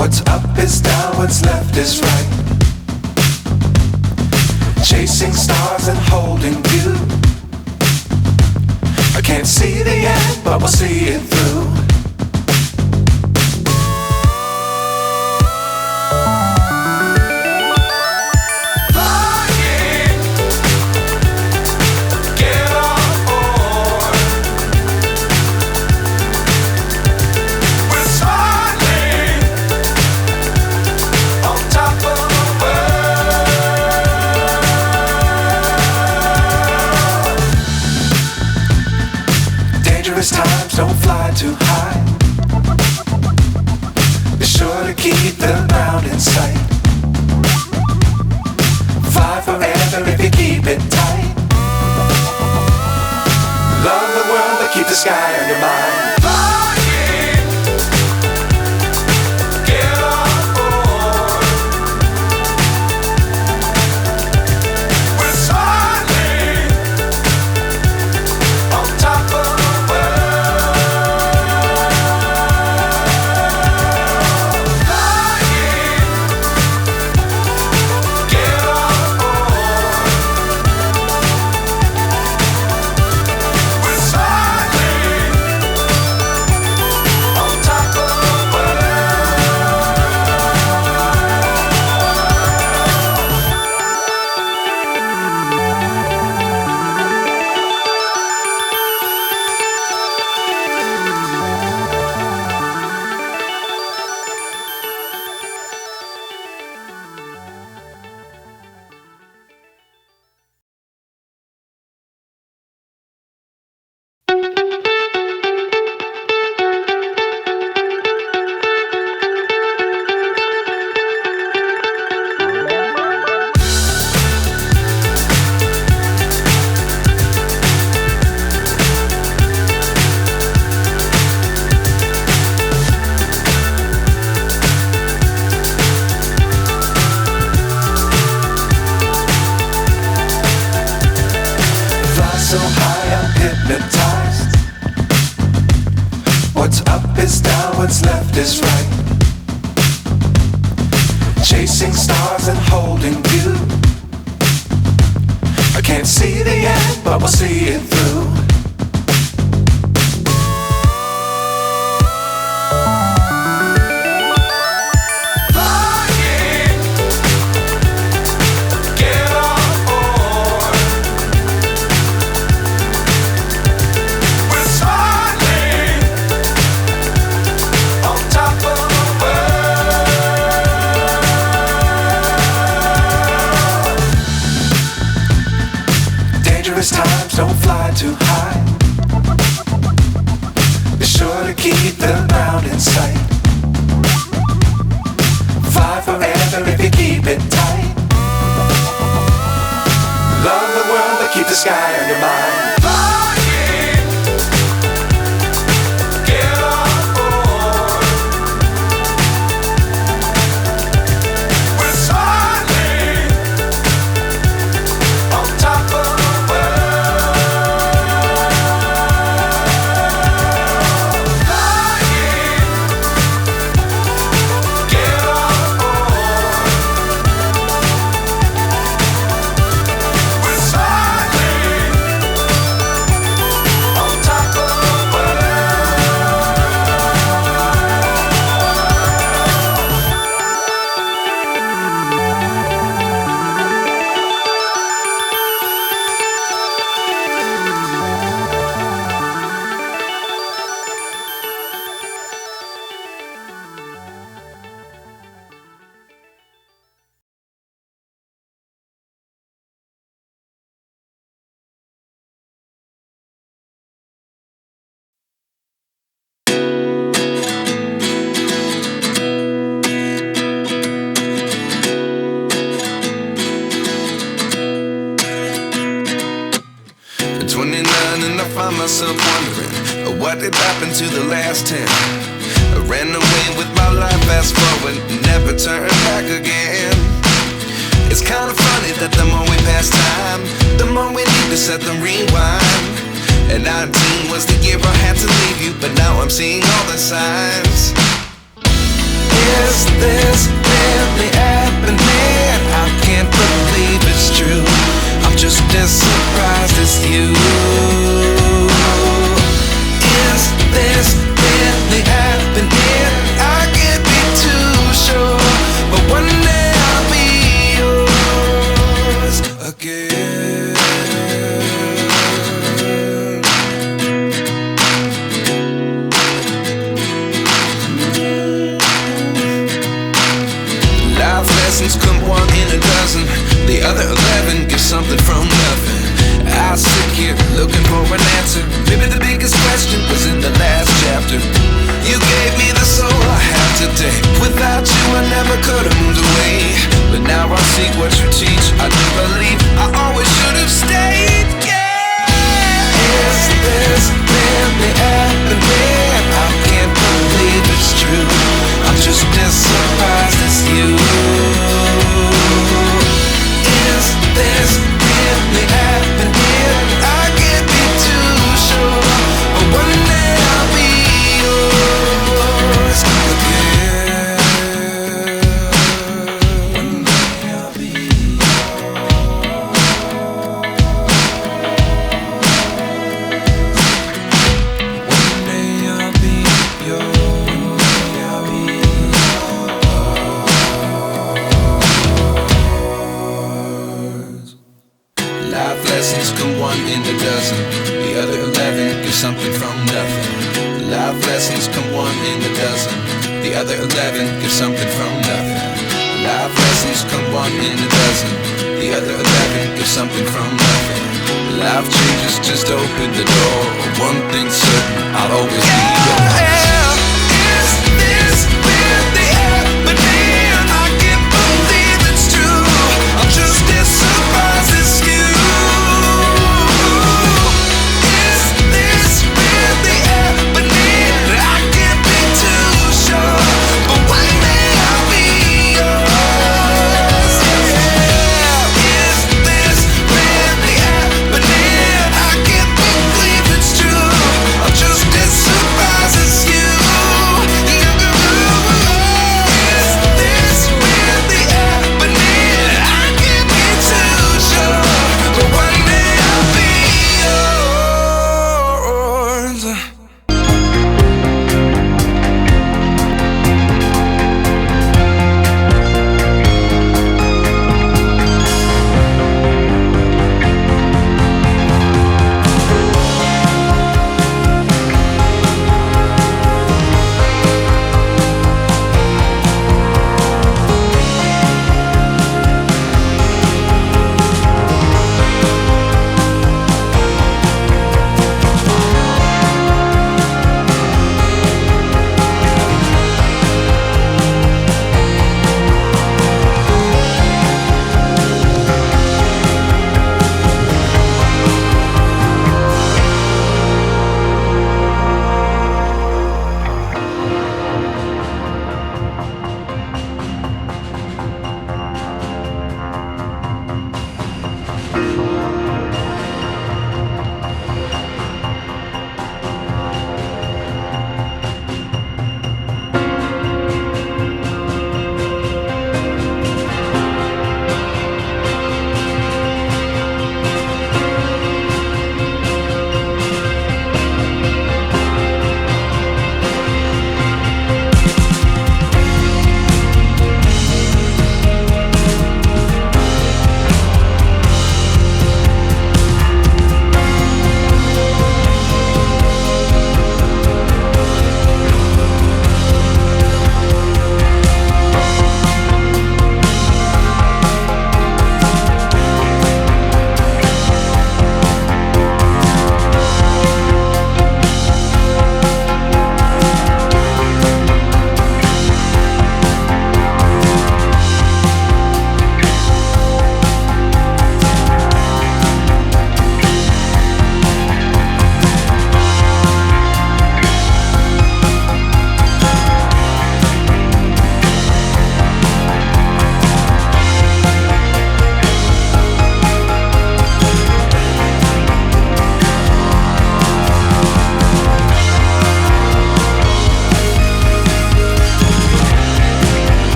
What's up is down, what's left is right. Chasing stars and holding you. I can't see the end, but we'll see it through. Times don't fly too high. Be sure to keep the ground in sight. Fly forever if you keep it tight. Love the world but keep the sky on your mind. So high I'm hypnotized. What's up is down, what's left is right. Chasing stars and holding you. I can't see the end, but we'll see it through. Times don't fly too high. Be sure to keep the ground in sight. Fly forever if you keep it tight. Love the world but keep the sky on your mind. Myself wondering what did happen to the last 10. I ran away with my life, fast forward, never turn back again. It's kinda funny that the more we pass time, the more we need to set the rewind. And 19 was the year I had to leave you, but now I'm seeing all the signs. Is just as surprised as you. Is this really happening? I can't be too sure, but one day I'll be yours again. Life lessons come one in a dozen. The other 11 get something from nothing. I sit here looking for an answer. Maybe the biggest question was in the last chapter. You gave me the soul I have today. Without you I never could have moved away. But now I see what you teach. I do believe I always should have stayed. Yeah. Is this really happening? I can't believe it's true. I'm just as surprised as you. Is this really happening? I can't be too sure, but one day I'll be yours again. One day I'll be yours. One day I'll be yours. I'll be yours. Life lessons come one in a dozen. The other 11 get something from nothing. Life lessons come one in a dozen. The other 11 get something from nothing. Life lessons come one in a dozen. The other 11 get something from nothing. Life changes just open the door. One thing's certain, I'll always be yours.